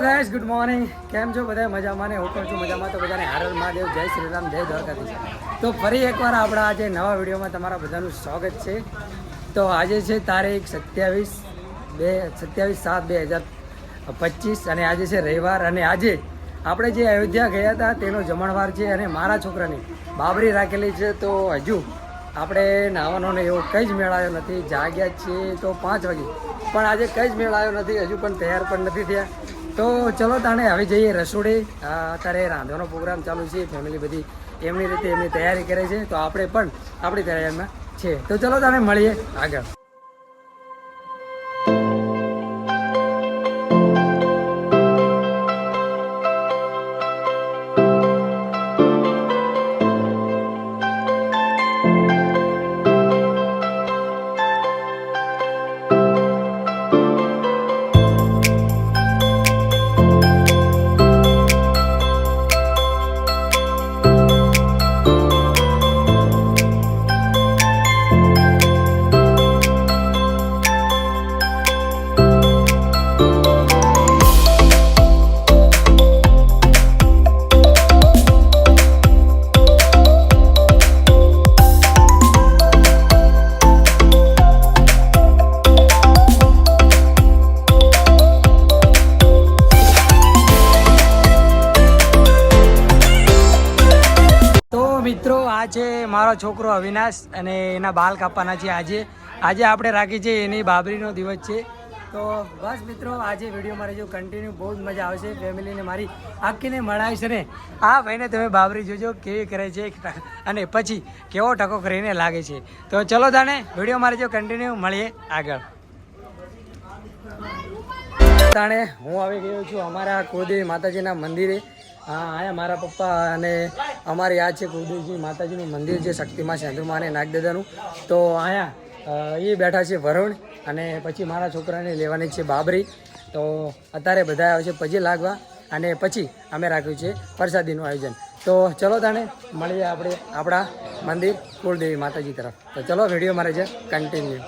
Guys good morning. કેમ છો બધા? મજામાં ને? હું પણ છું મજામાં. તો બધાને હર હર મહાદેવ, જય શ્રી રામ, જય દ્વારકાધીશ. તો ફરી એકવાર આપણા આજે નવા વિડીયોમાં તમારા બધાનું સ્વાગત છે. તો આજે છે તારીખ 27/7/2025 અને આજે છે રવિવાર. અને આજે આપણે જે અયોધ્યા ગયા હતા તેનો જમણવાર છે અને મારા છોકરાની બાબરી રાખેલી છે. તો હજુ આપણે નાવાનો ને એવો કંઈ જ મેળાયો નથી. જાગ્યા છીએ તો 5 વાગે, પણ આજે કંઈ જ મેળાયો નથી. હજુ પણ તૈયાર પણ નથી થયા. તો ચલો તાણે હવે જઈએ રસોડે. અત્યારે રાંધવાનો પ્રોગ્રામ ચાલુ છે. ફેમિલી બધી એમની રીતે એમની તૈયારી કરે છે, તો આપણે પણ આપણી તૈયારીમાં છે. તો ચલો તાણે મળીએ આગળ. મિત્રો, આ છે મારો છોકરો અવિનાશ અને એના બાલ કાપવાના છે. આજે આપણે રાખી છે એની બાબરીનો દિવસ છે. તો બસ મિત્રો, આજે વિડીયોમાં રહેજો કન્ટિન્યુ. બહુ જ મજા આવશે. ફેમિલીને મારી આખીને મળાવીશ ને આ ભાઈને તમે બાબરી જોજો કેવી કરે છે અને પછી કેવો ટકો કરીને લાગે છે. તો ચલો તાને વિડીયોમાં રહેજો કન્ટિન્યુ. મળીએ આગળ. તાણે હું આવી ગયો છું અમારા કુળદેવી માતાજીના મંદિરે. અહીંયા મારા પપ્પા અને અમારી આ છે કુળદેવજી માતાજીનું મંદિર છે, શક્તિમાં ચંદ્રમા અને નાગદાદાનું. તો અહીંયા એ બેઠા છે વરુણ, અને પછી મારા છોકરાને લેવાની છે બાબરી. તો અત્યારે બધા આવે છે પછી લાગવા, અને પછી અમે રાખ્યું છે પ્રસાદીનું આયોજન. તો ચલો તાણે મળીએ આપણે આપણા મંદિર કુળદેવી માતાજી તરફ. તો ચલો વિડીયો મારે છે કન્ટિન્યુ.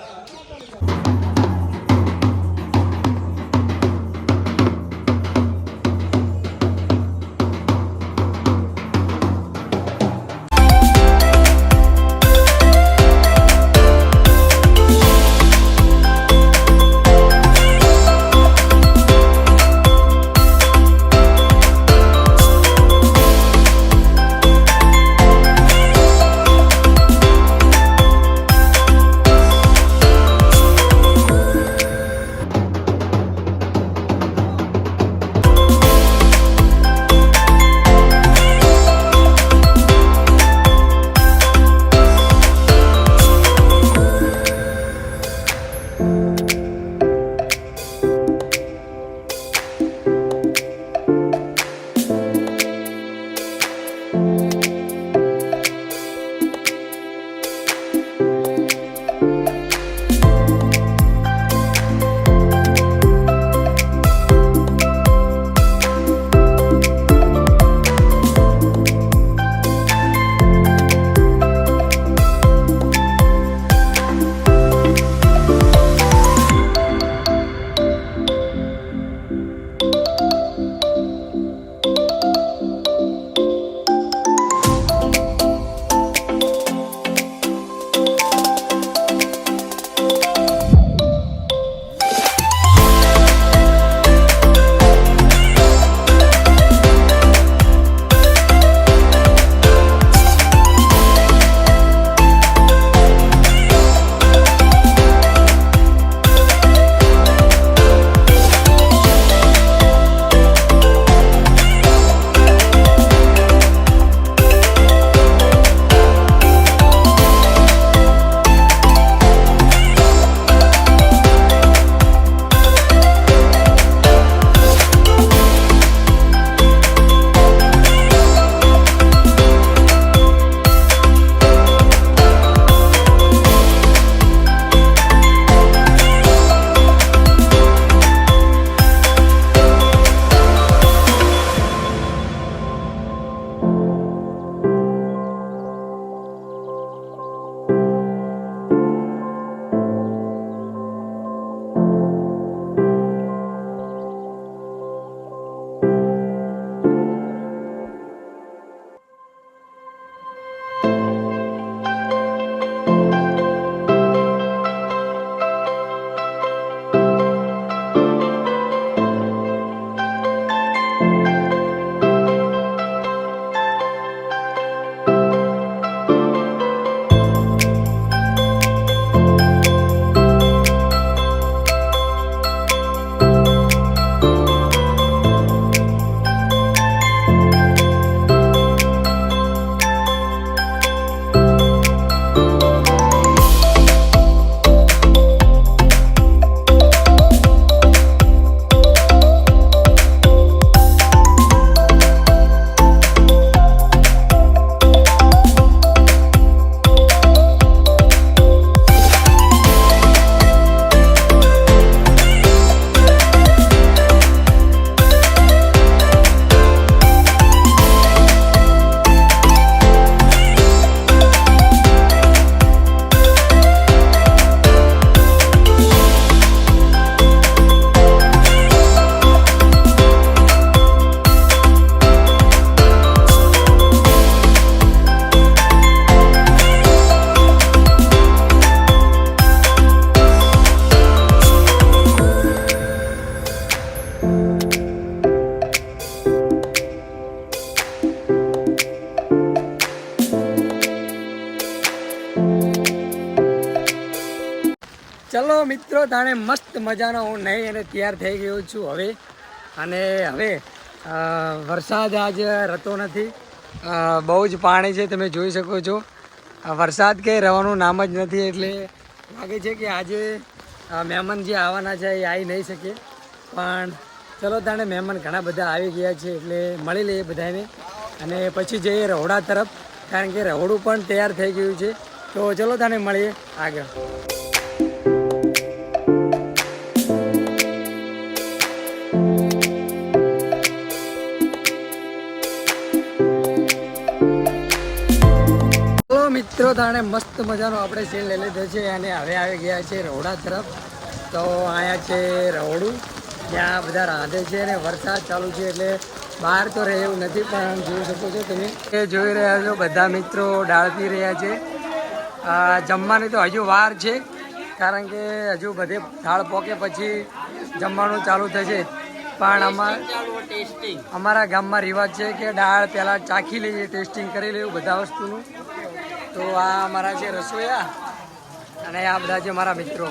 ચલો મિત્રો, તાણે મસ્ત મજાનો હું નહીં અને તૈયાર થઈ ગયો છું હવે. અને હવે વરસાદ આજે રહેતો નથી, બહુ જ પાણી છે, તમે જોઈ શકો છો. વરસાદ કંઈ રહેવાનું નામ જ નથી, એટલે લાગે છે કે આજે મહેમાન જે આવવાના છે એ આવી નહીં શકે. પણ ચલો તાણે મહેમાન ઘણા બધા આવી ગયા છે, એટલે મળી લઈએ બધાને અને પછી જઈએ રહોડા તરફ, કારણ કે રહોડું પણ તૈયાર થઈ ગયું છે. તો ચલો તાણે મળીએ આગળ. મિત્રો તાણે મસ્ત મજાનો આપણે સીન લઈ લીધો છે અને હવે આવી ગયા છે રહોડા તરફ. તો અહીંયા છે રહોડું, ત્યાં બધા રાંધે છે અને વરસાદ ચાલુ છે એટલે બહાર તો રહે એવું નથી, પણ જોઈ શકો છો તમે એ જોઈ રહ્યા છો બધા મિત્રો દાળ પી રહ્યા છે. જમવાની તો હજુ વાર છે, કારણ કે હજુ બધે દાળ પોકે પછી જમવાનું ચાલુ થશે. પણ અમારા ગામમાં રિવાજ છે કે દાળ પહેલાં ચાખી લઈએ, ટેસ્ટિંગ કરી લઈએ બધા વસ્તુનું. તો આ અમારા છે રસોઈયા અને આ બધા છે મારા મિત્રો.